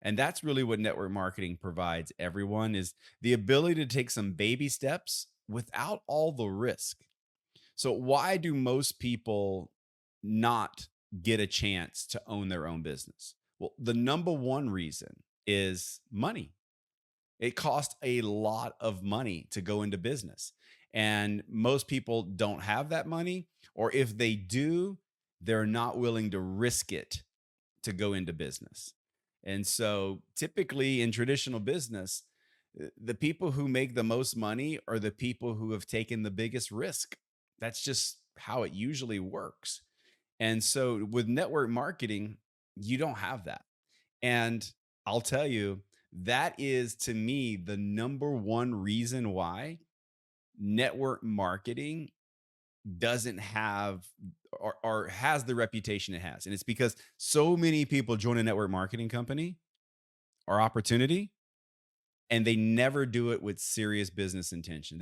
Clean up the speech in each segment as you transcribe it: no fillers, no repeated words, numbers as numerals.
And that's really what network marketing provides everyone is the ability to take some baby steps without all the risk. So why do most people not get a chance to own their own business? Well, the number one reason is money. It costs a lot of money to go into business. And most people don't have that money, or if they do, they're not willing to risk it to go into business. And so typically in traditional business, the people who make the most money are the people who have taken the biggest risk. That's just how it usually works. And so with network marketing, you don't have that. And I'll tell you, that is to me the number one reason why network marketing doesn't have or has the reputation it has. And it's because so many people join a network marketing company or opportunity and they never do it with serious business intention.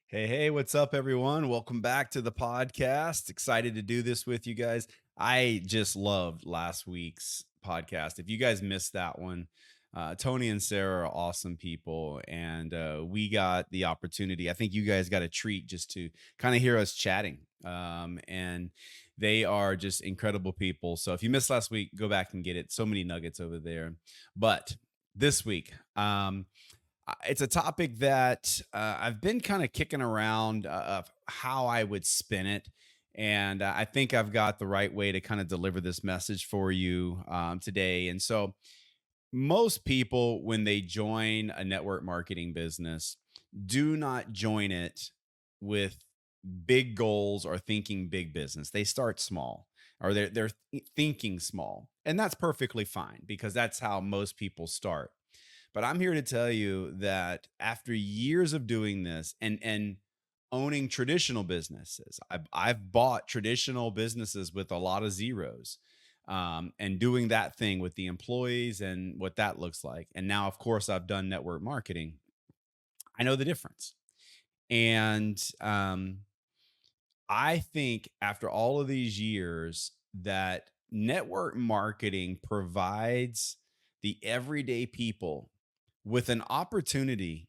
Hey, hey, what's up, everyone? Welcome back to the podcast. Excited to do this with you guys. I just loved last week's podcast. If you guys missed that one, Tony and Sarah are awesome people. And we got the opportunity. I think you guys got a treat just to kind of hear us chatting. And they are just incredible people. So if you missed last week, go back and get it. So many nuggets over there. But this week, it's a topic that I've been kind of kicking around of how I would spin it. And I think I've got the right way to kind of deliver this message for you today. And so, most people, when they join a network marketing business, do not join it with big goals or thinking big business. They start small or they're thinking small. And that's perfectly fine because that's how most people start. But I'm here to tell you that after years of doing this and owning traditional businesses, I've bought traditional businesses with a lot of zeros, and doing that thing with the employees and what that looks like. And now, of course, I've done network marketing. I know the difference. And I think after all of these years, that network marketing provides the everyday people with an opportunity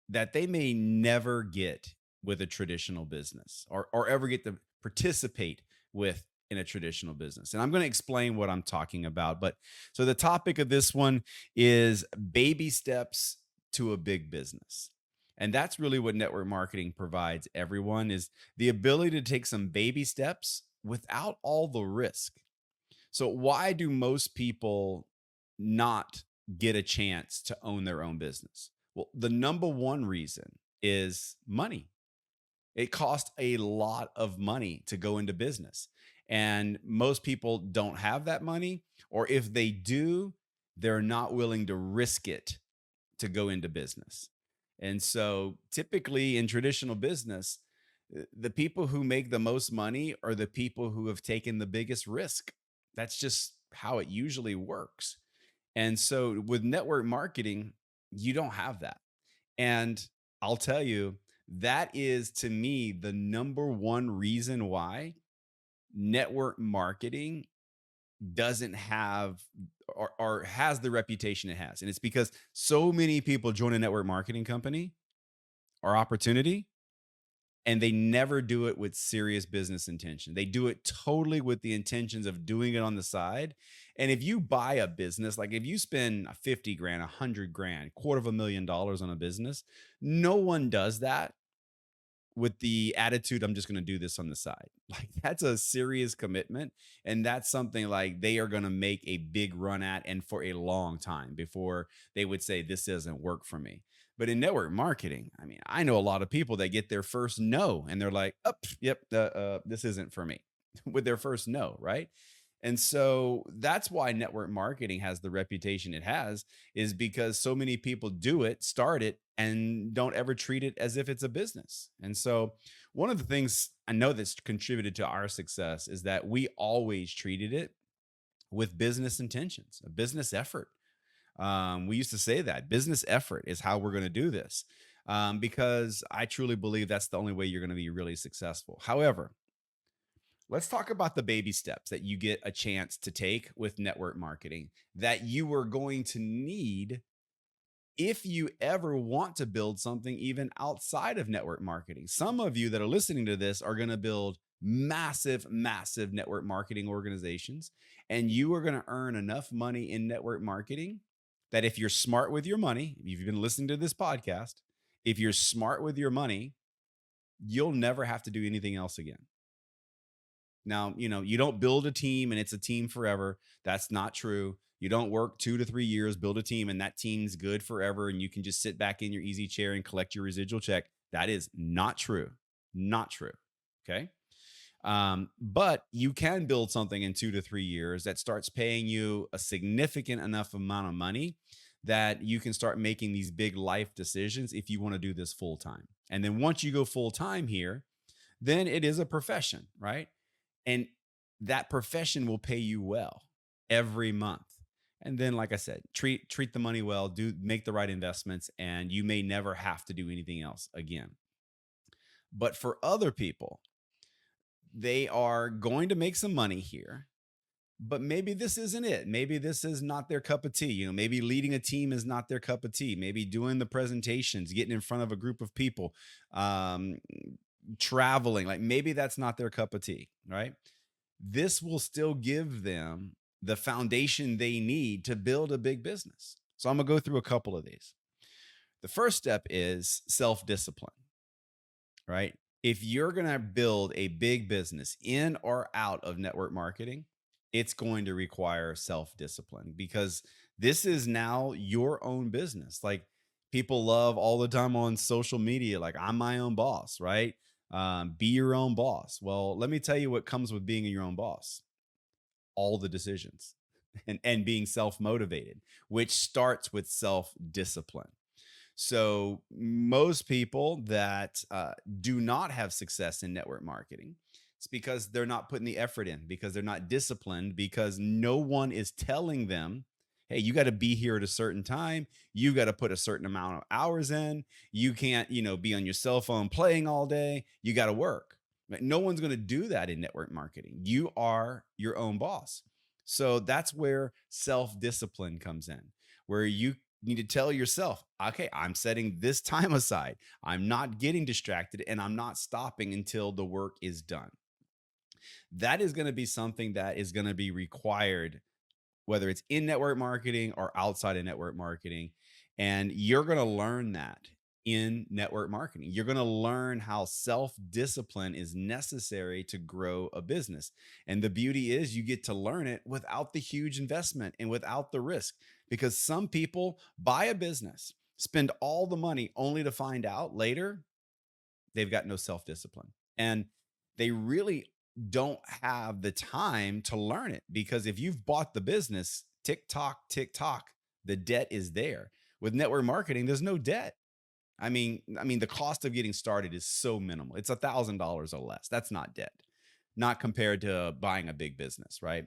that they may never get with a traditional business or ever get to participate with in a traditional business. And I'm going to explain what I'm talking about. But so the topic of this one is baby steps to a big business. And that's really what network marketing provides everyone is the ability to take some baby steps without all the risk. So why do most people not get a chance to own their own business? Well, the number one reason is money. It costs a lot of money to go into business. And most people don't have that money, or if they do, they're not willing to risk it to go into business. And so typically in traditional business, the people who make the most money are the people who have taken the biggest risk. That's just how it usually works. And so with network marketing, you don't have that. And I'll tell you, that is to me the number one reason why network marketing doesn't have or has the reputation it has. And it's because so many people join a network marketing company or opportunity and they never do it with serious business intention. They do it totally with the intentions of doing it on the side. And if you buy a business, like if you spend 50 grand, 100 grand, $250,000 on a business, no one does that with the attitude, I'm just going to do this on the side. Like that's a serious commitment. And that's something like they are going to make a big run at and for a long time before they would say, this doesn't work for me. But in network marketing, I mean, I know a lot of people that get their first no and they're like, oh, yep, this isn't for me with their first no, right? And so that's why network marketing has the reputation it has, is because so many people do it, start it, and don't ever treat it as if it's a business. And so, one of the things I know that's contributed to our success is that we always treated it with business intentions, a business effort. We used to say that business effort is how we're going to do this, because I truly believe that's the only way you're going to be really successful. However, let's talk about the baby steps that you get a chance to take with network marketing that you are going to need if you ever want to build something even outside of network marketing. Some of you that are listening to this are going to build massive, massive network marketing organizations, and you are going to earn enough money in network marketing that if you're smart with your money, if you've been listening to this podcast, if you're smart with your money, you'll never have to do anything else again. Now, you don't build a team and it's a team forever. That's not true. You don't work 2 to 3 years, build a team, and that team's good forever. And you can just sit back in your easy chair and collect your residual check. That is not true. Not true. Okay. But you can build something in 2 to 3 years that starts paying you a significant enough amount of money that you can start making these big life decisions if you want to do this full time. And then once you go full time here, then it is a profession, right? And that profession will pay you well every month. And then, like I said, treat the money well, do make the right investments, and you may never have to do anything else again. But for other people, they are going to make some money here, but maybe this isn't it. Maybe this is not their cup of tea. Maybe leading a team is not their cup of tea. Maybe doing the presentations, getting in front of a group of people, um, traveling, like maybe that's not their cup of tea, right? This will still give them the foundation they need to build a big business. So I'm going to go through a couple of these. The first step is self discipline, right? If you're going to build a big business in or out of network marketing, it's going to require self discipline because this is now your own business. Like people love all the time on social media, like I'm my own boss, right? Be your own boss. Well, let me tell you what comes with being your own boss: all the decisions and being self motivated, which starts with self discipline. So most people that do not have success in network marketing, it's because they're not putting the effort in, because they're not disciplined, because no one is telling them, hey, you got to be here at a certain time. You got to put a certain amount of hours in. You can't, be on your cell phone playing all day. You got to work. Right? No one's going to do that in network marketing. You are your own boss. So that's where self discipline comes in, where you need to tell yourself, okay, I'm setting this time aside. I'm not getting distracted and I'm not stopping until the work is done. That is going to be something that is going to be required, whether it's in network marketing or outside of network marketing. And you're going to learn that in network marketing. You're going to learn how self discipline is necessary to grow a business. And the beauty is you get to learn it without the huge investment and without the risk, because some people buy a business, spend all the money only to find out later they've got no self discipline. And they really don't have the time to learn it, because if you've bought the business, tick tock, the debt is there. With network marketing, there's no debt. I mean, the cost of getting started is so minimal. It's $1,000 or less. That's not debt, not compared to buying a big business, right?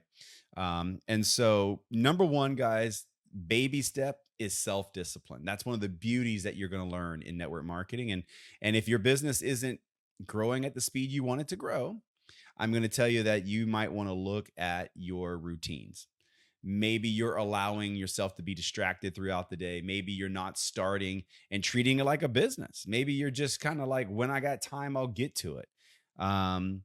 And so, number one, guys, baby step is self discipline. That's one of the beauties that you're going to learn in network marketing. And if your business isn't growing at the speed you want it to grow, I'm going to tell you that you might want to look at your routines. Maybe you're allowing yourself to be distracted throughout the day. Maybe you're not starting and treating it like a business. Maybe you're just kind of like, when I got time, I'll get to it. Um,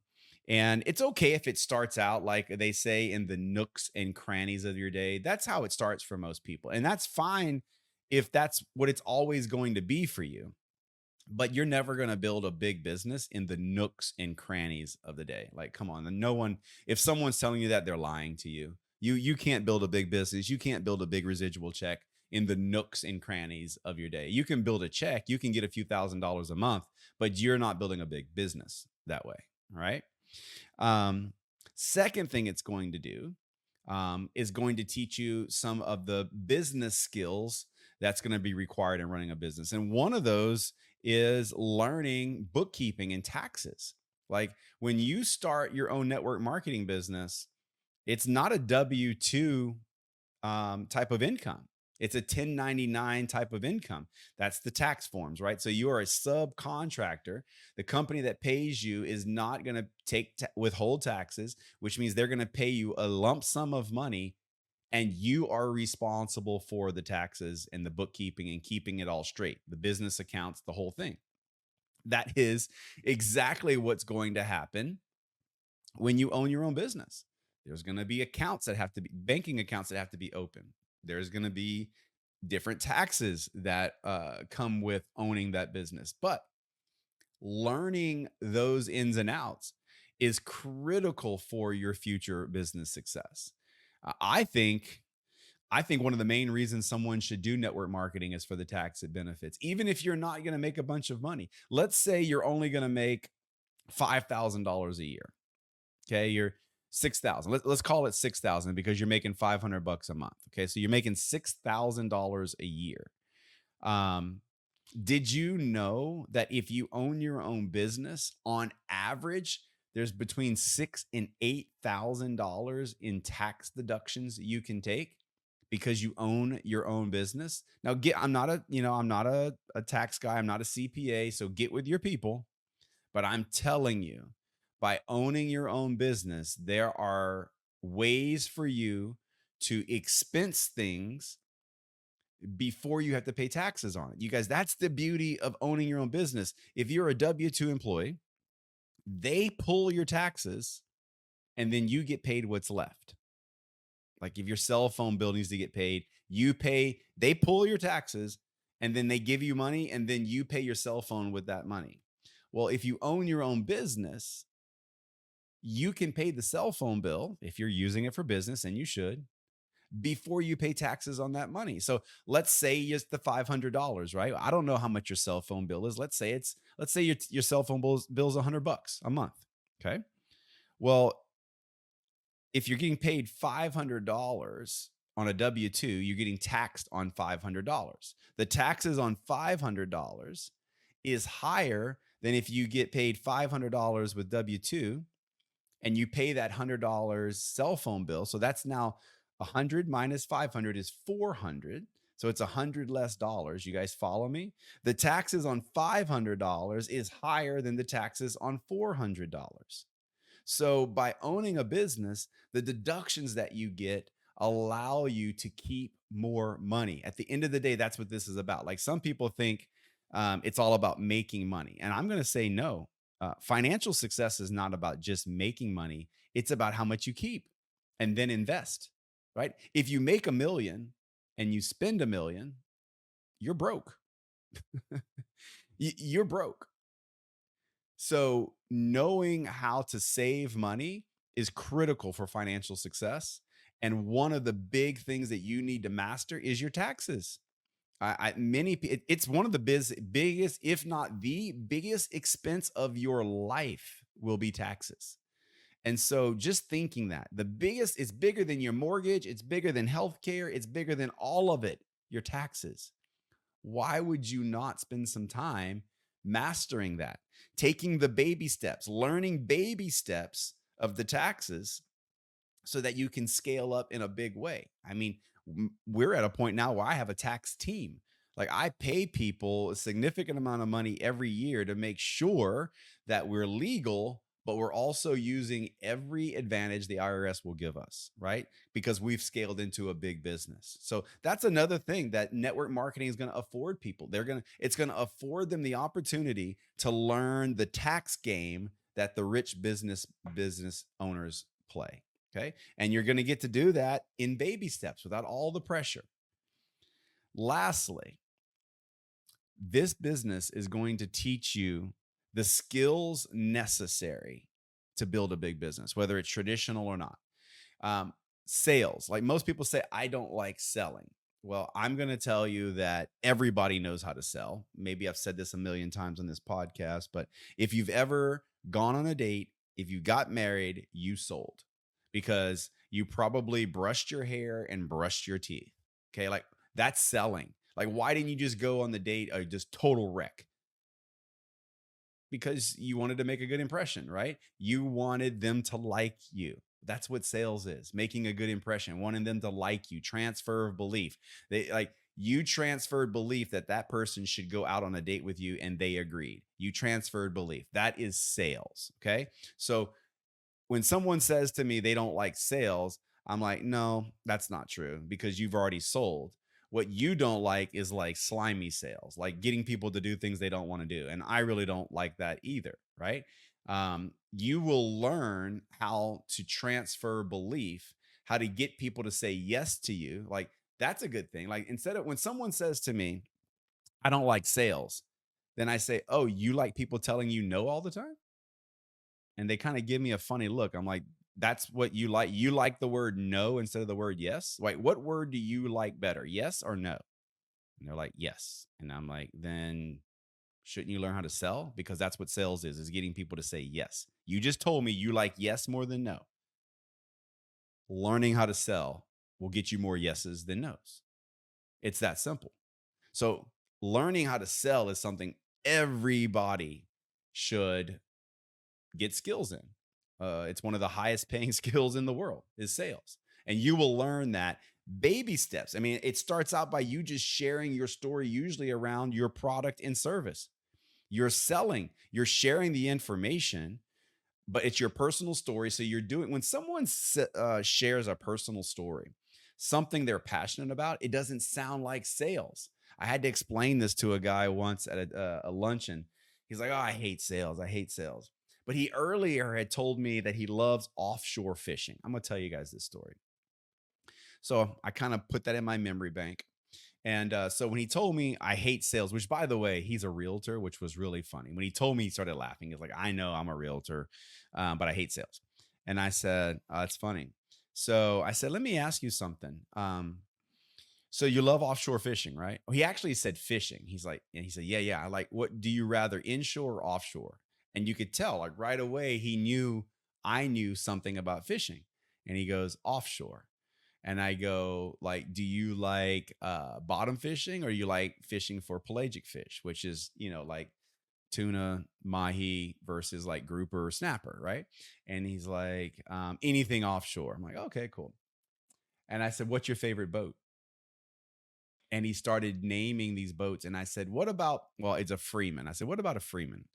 and it's okay if it starts out like they say in the nooks and crannies of your day. That's how it starts for most people. And that's fine if that's what it's always going to be for you. But you're never going to build a big business in the nooks and crannies of the day. Like, come on. And no one, if someone's telling you that, they're lying to you. You can't build a big business. You can't build a big residual check in the nooks and crannies of your day. You can build a check. You can get a few $1,000s a month, but you're not building a big business that way. All right. Um, Second thing it's going to do is going to teach you some of the business skills that's going to be required in running a business. And one of those is learning bookkeeping and taxes. Like when you start your own network marketing business, It's not a W 2 type of income. It's a 1099 type of income. That's the tax forms, right? So you are a subcontractor. The company that pays you is not going to withhold taxes, which means they're going to pay you a lump sum of money, and you are responsible for the taxes and the bookkeeping and keeping it all straight, the business accounts, the whole thing. That is exactly what's going to happen when you own your own business. There's going to be accounts that have to be banking accounts that have to be open. There's going to be different taxes that come with owning that business. But learning those ins and outs is critical for your future business success. I think one of the main reasons someone should do network marketing is for the tax benefits. Even if you're not going to make a bunch of money, let's say you're only going to make $5,000 a year. Okay, you're 6,000. Let's call it 6,000 because you're making 500 bucks a month. Okay, so you're making $6,000 a year. Um, did you know that if you own your own business, on average, there's between $6,000 and $8,000 in tax deductions that you can take because you own your own business? Now, I'm not a tax guy. I'm not a CPA. So get with your people. But I'm telling you, by owning your own business, there are ways for you to expense things before you have to pay taxes on it. You guys, that's the beauty of owning your own business. If you're a W 2 employee, they pull your taxes and then you get paid what's left. Like if your cell phone bill needs to get paid, they pull your taxes and then they give you money and then you pay your cell phone with that money. Well, if you own your own business, you can pay the cell phone bill if you're using it for business, and you should, before you pay taxes on that money. So let's say it's the $500, right? I don't know how much your cell phone bill is. Let's say your cell phone bill's $100 a month. Okay. Well, if you're getting paid $500 on a W 2, you're getting taxed on $500. The taxes on $500 is higher than if you get paid $500 with W 2 and you pay that $100 cell phone bill. So that's now 100 minus 500 is 400. So it's 100 less dollars. You guys follow me? The taxes on $500 is higher than the taxes on $400. So by owning a business, the deductions that you get allow you to keep more money. At the end of the day, that's what this is about. Like some people think it's all about making money. And I'm going to say no. Financial success is not about just making money. It's about how much you keep and then invest, right? If you make 1 million and you spend 1 million, you're broke. You're broke. So knowing how to save money is critical for financial success. And one of the big things that you need to master is your taxes. It's one of the biggest, if not the biggest expense of your life will be taxes. And so just thinking that the biggest is bigger than your mortgage, it's bigger than healthcare, it's bigger than all of it, your taxes. Why would you not spend some time mastering that? Taking the baby steps, learning baby steps of the taxes so that you can scale up in a big way. I mean, we're at a point now where I have a tax team. Like I pay people a significant amount of money every year to make sure that we're legal, but we're also using every advantage the IRS will give us, right? Because we've scaled into a big business. So that's another thing that network marketing is going to afford people. It's going to afford them the opportunity to learn the tax game that the rich business owners play. Okay. And you're going to get to do that in baby steps without all the pressure. Lastly, this business is going to teach you the skills necessary to build a big business, whether it's traditional or not. Sales, like most people say, I don't like selling. Well, I'm going to tell you that everybody knows how to sell. Maybe I've said this a million times on this podcast, but if you've ever gone on a date, if you got married, you sold because you probably brushed your hair and brushed your teeth. Okay. Like that's selling. Like, why didn't you just go on the date a just total wreck? Because you wanted to make a good impression, right? You wanted them to like you. That's what sales is, making a good impression, wanting them to like you, transfer of belief. They like you transferred belief that that person should go out on a date with you and they agreed. You transferred belief. That is sales. Okay. So when someone says to me they don't like sales, I'm like, no, that's not true because you've already sold. What you don't like is like slimy sales, like getting people to do things they don't want to do. And I really don't like that either. Right. You will learn how to transfer belief, how to get people to say yes to you. Like, that's a good thing. Like, instead of when someone says to me, I don't like sales, then I say, oh, you like people telling you no all the time? And they kinda give me a funny look. I'm like, "That's what you like? You like the word no instead of the word yes? Like, what word do you like better, yes or no?" And they're like, "Yes." And I'm like, "Then shouldn't you learn how to sell? Because that's what sales is getting people to say yes. You just told me you like yes more than no. Learning how to sell will get you more yeses than nos. It's that simple." So, learning how to sell is something everybody should get skills in. It's one of the highest paying skills in the world is sales. And you will learn that baby steps. I mean, it starts out by you just sharing your story, usually around your product and service. You're selling, you're sharing the information, but it's your personal story. So you're doing when someone shares a personal story, something they're passionate about, it doesn't sound like sales. I had to explain this to a guy once at a luncheon. He's like, "Oh, I hate sales. I hate sales." But he earlier had told me that he loves offshore fishing. I'm going to tell you guys this story. So I kind of put that in my memory bank. And so when he told me I hate sales, which by the way, he's a realtor, which was really funny. When he told me, he started laughing. He's like, I know I'm a realtor, but I hate sales. And I said, it's funny. So I said, let me ask you something. So you love offshore fishing, right? He actually said fishing. He's like, and he said, yeah, yeah. I like, what do you rather inshore or offshore? And you could tell, like right away, he knew I knew something about fishing. And he goes, offshore. And I go, like, do you like bottom fishing or you like fishing for pelagic fish, which is, like tuna, mahi versus like grouper or snapper, right? And he's like, anything offshore. I'm like, okay, cool. And I said, what's your favorite boat? And he started naming these boats. And I said, what about, well, it's a Freeman. I said, what about a Freeman?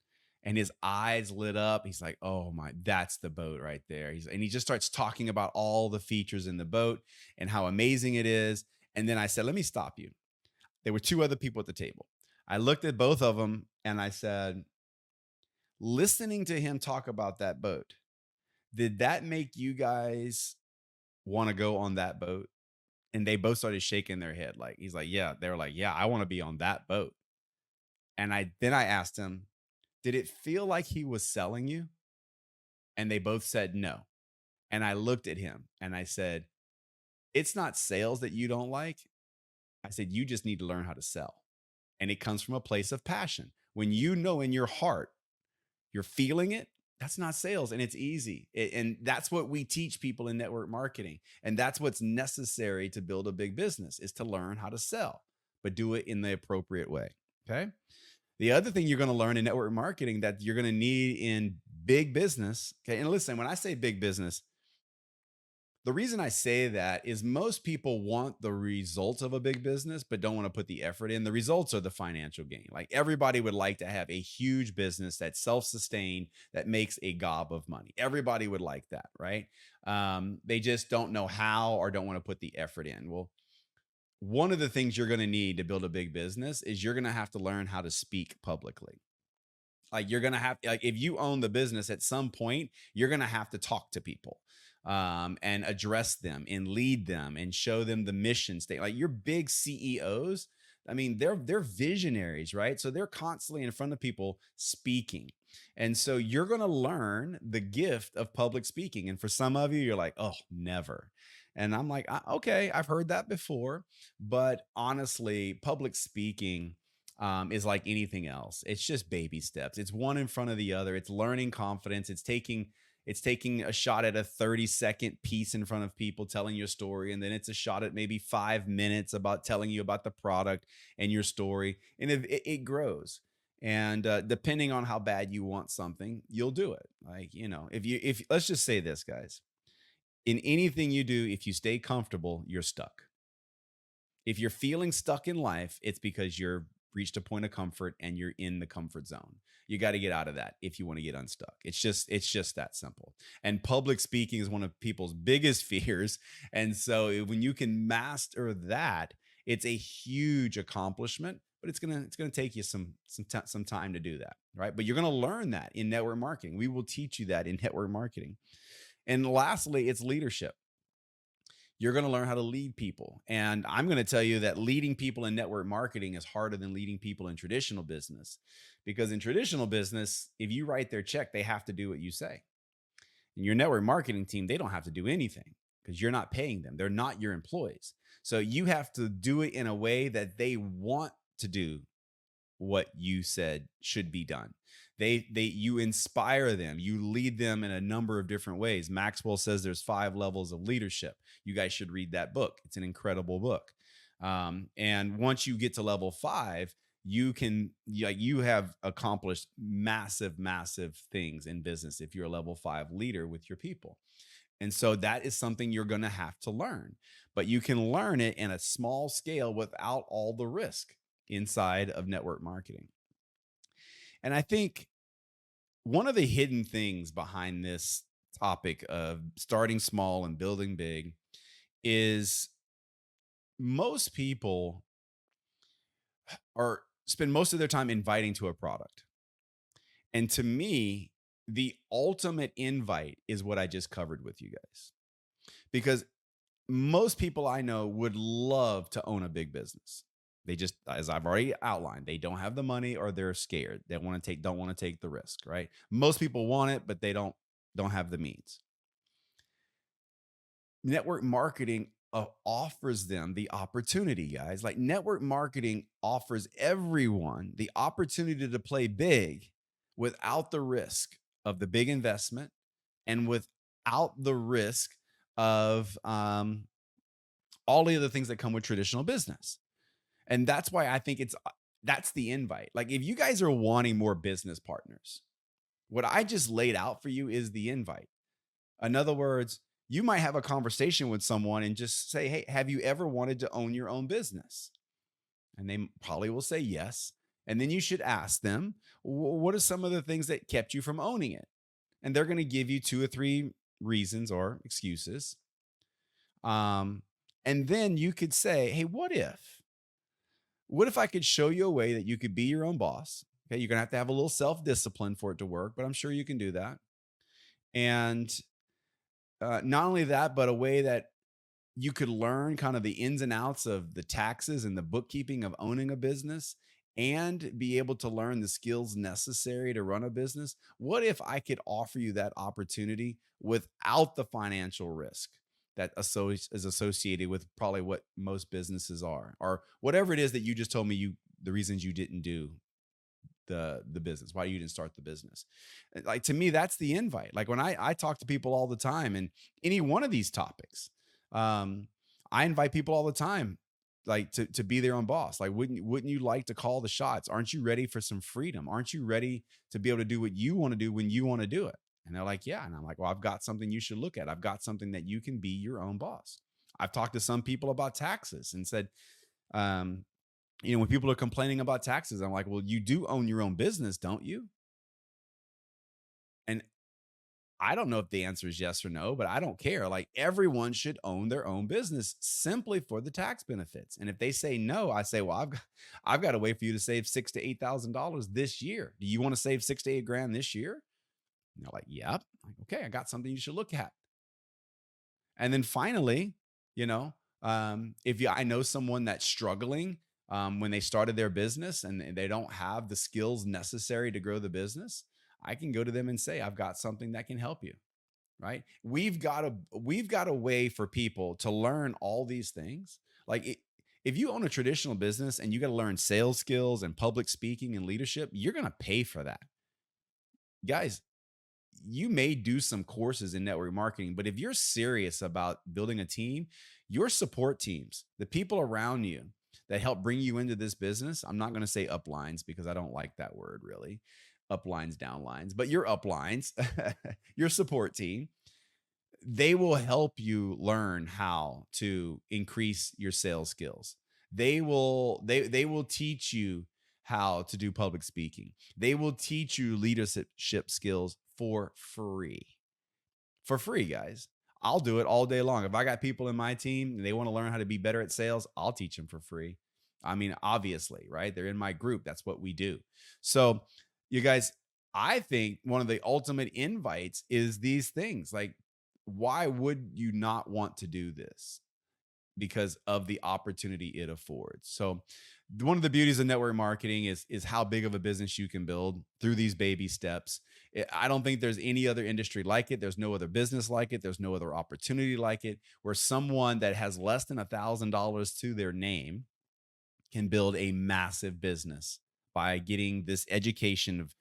And his eyes lit up. He's like, oh my, that's the boat right there. And he just starts talking about all the features in the boat and how amazing it is. And then I said, let me stop you. There were two other people at the table. I looked at both of them and I said, listening to him talk about that boat, did that make you guys want to go on that boat? And they both started shaking their head. Like, he's like, yeah. They were like, yeah, I want to be on that boat. And I asked him, did it feel like he was selling you? And they both said no. And I looked at him and I said, it's not sales that you don't like. I said, you just need to learn how to sell. And it comes from a place of passion. When you know in your heart, you're feeling it, that's not sales and it's easy. And that's what we teach people in network marketing. And that's what's necessary to build a big business is to learn how to sell, but do it in the appropriate way. Okay. The other thing you're going to learn in network marketing that you're going to need in big business. Okay. And listen, when I say big business, the reason I say that is most people want the results of a big business, but don't want to put the effort in. The results are the financial gain. Like everybody would like to have a huge business that's self-sustained, that makes a gob of money. Everybody would like that, right? They just don't know how or don't want to put the effort in. Well, one of the things you're going to need to build a big business is you're going to have to learn how to speak publicly. Like you're gonna have like if you own the business at some point, you're gonna have to talk to people and address them and lead them and show them the mission state. Like your big CEOs, I mean, they're visionaries, right? So they're constantly in front of people speaking. And so you're gonna learn the gift of public speaking. And for some of you, you're like, oh, never. And I'm like, okay, I've heard that before. But honestly, public speaking is like anything else. It's just baby steps. It's one in front of the other. It's learning confidence. It's taking a shot at a 30-second piece in front of people telling your story. And then it's a shot at maybe 5 minutes about telling you about the product and your story. And it grows. And depending on how bad you want something, you'll do it. Like, if let's just say this, guys. In anything you do, if you stay comfortable, you're stuck. If you're feeling stuck in life, it's because you're reached a point of comfort and you're in the comfort zone. You got to get out of that if you want to get unstuck. It's just that simple. And public speaking is one of people's biggest fears. And so when you can master that, it's a huge accomplishment, but it's gonna take you some time to do that, right? But you're gonna learn that in network marketing. We will teach you that in network marketing. And lastly, it's leadership. You're going to learn how to lead people. And I'm going to tell you that leading people in network marketing is harder than leading people in traditional business. Because in traditional business, if you write their check, they have to do what you say. In your network marketing team, they don't have to do anything because you're not paying them. They're not your employees. So you have to do it in a way that they want to do what you said should be done. You inspire them, you lead them in a number of different ways. Maxwell says there's 5 levels of leadership. You guys should read that book. It's an incredible book. And once you get to level 5, you have accomplished massive things in business if you're a level 5 leader with your people. And so that is something you're going to have to learn, but you can learn it in a small scale without all the risk inside of network marketing. And I think one of the hidden things behind this topic of starting small and building big is most people are spend most of their time inviting to a product. And to me, the ultimate invite is what I just covered with you guys. Because most people I know would love to own a big business. They just, as I've already outlined, they don't have the money or they're scared. They don't want to take the risk, right? Most people want it, but they don't have the means. Network marketing offers them the opportunity, guys. Like network marketing offers everyone the opportunity to play big without the risk of the big investment and without the risk of all the other things that come with traditional business. And that's why I think that's the invite. Like if you guys are wanting more business partners, what I just laid out for you is the invite. In other words, you might have a conversation with someone and just say, "Hey, have you ever wanted to own your own business?" And they probably will say yes. And then you should ask them, what are some of the things that kept you from owning it? And they're going to give you 2 or 3 reasons or excuses. And then you could say, "Hey, what if? What if I could show you a way that you could be your own boss?" Okay, you're going to have a little self discipline for it to work, but I'm sure you can do that. And not only that, but a way that you could learn kind of the ins and outs of the taxes and the bookkeeping of owning a business and be able to learn the skills necessary to run a business. What if I could offer you that opportunity without the financial risk that is associated with probably what most businesses are, or whatever it is that you just told me the reasons you didn't do the business, why you didn't start the business. Like to me, that's the invite. Like when I talk to people all the time and any one of these topics, um, I invite people all the time, like to be their own boss. Like, wouldn't you like to call the shots? Aren't you ready for some freedom? Aren't you ready to be able to do what you want to do when you want to do it? And they're like, yeah. And I'm like, well, I've got something you should look at. I've got something that you can be your own boss. I've talked to some people about taxes and said, um, when people are complaining about taxes, I'm like, well, you do own your own business, don't you? And I don't know if the answer is yes or no, but I don't care. Like everyone should own their own business simply for the tax benefits. And if they say no, I say, well, I've got a way for you to save $6,000 to $8,000 this year. Do you want to save 6 to 8 grand this year? And they're like, yep. Like, okay, I got something you should look at. And then finally, you know, I know someone that's struggling when they started their business and they don't have the skills necessary to grow the business, I can go to them and say, I've got something that can help you. Right? We've got a way for people to learn all these things. Like if you own a traditional business and you got to learn sales skills and public speaking and leadership, you're going to pay for that. Guys, you may do some courses in network marketing, but if you're serious about building a team, your support teams, the people around you that help bring you into this business, I'm not going to say uplines because I don't like that word really, uplines, downlines, but your uplines, your support team, they will help you learn how to increase your sales skills. They will teach you how to do public speaking. They will teach you leadership skills for free. For free, guys. I'll do it all day long. If I got people in my team and they want to learn how to be better at sales, I'll teach them for free. I mean, obviously, right? They're in my group. That's what we do. So, you guys, I think one of the ultimate invites is these things. Like, why would you not want to do this? Because of the opportunity it affords. So one of the beauties of network marketing is how big of a business you can build through these baby steps. I don't think there's any other industry like it. There's no other business like it. There's no other opportunity like it where someone that has less than $1,000 to their name can build a massive business by getting this education of,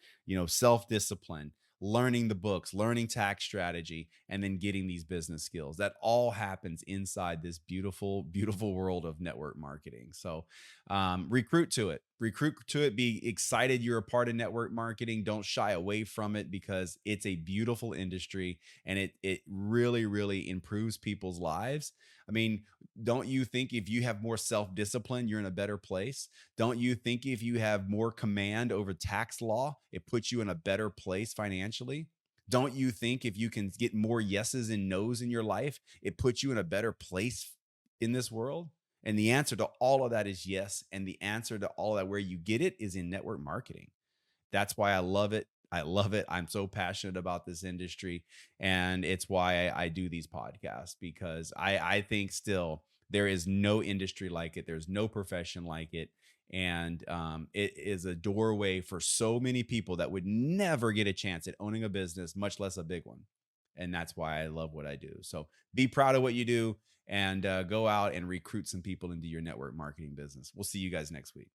self-discipline, learning the books, learning tax strategy, and then getting these business skills. That all happens inside this beautiful, beautiful world of network marketing. So recruit to it, be excited you're a part of network marketing. Don't shy away from it because it's a beautiful industry and it really, really improves people's lives. I mean, don't you think if you have more self discipline, you're in a better place? Don't you think if you have more command over tax law, it puts you in a better place financially? Don't you think if you can get more yeses and nos in your life, it puts you in a better place in this world? And the answer to all of that is yes. And the answer to all of that, where you get it, is in network marketing. That's why I love it. I love it. I'm so passionate about this industry. And it's why I do these podcasts, because I think still there is no industry like it. There's no profession like it. And it is a doorway for so many people that would never get a chance at owning a business, much less a big one. And that's why I love what I do. So be proud of what you do and go out and recruit some people into your network marketing business. We'll see you guys next week.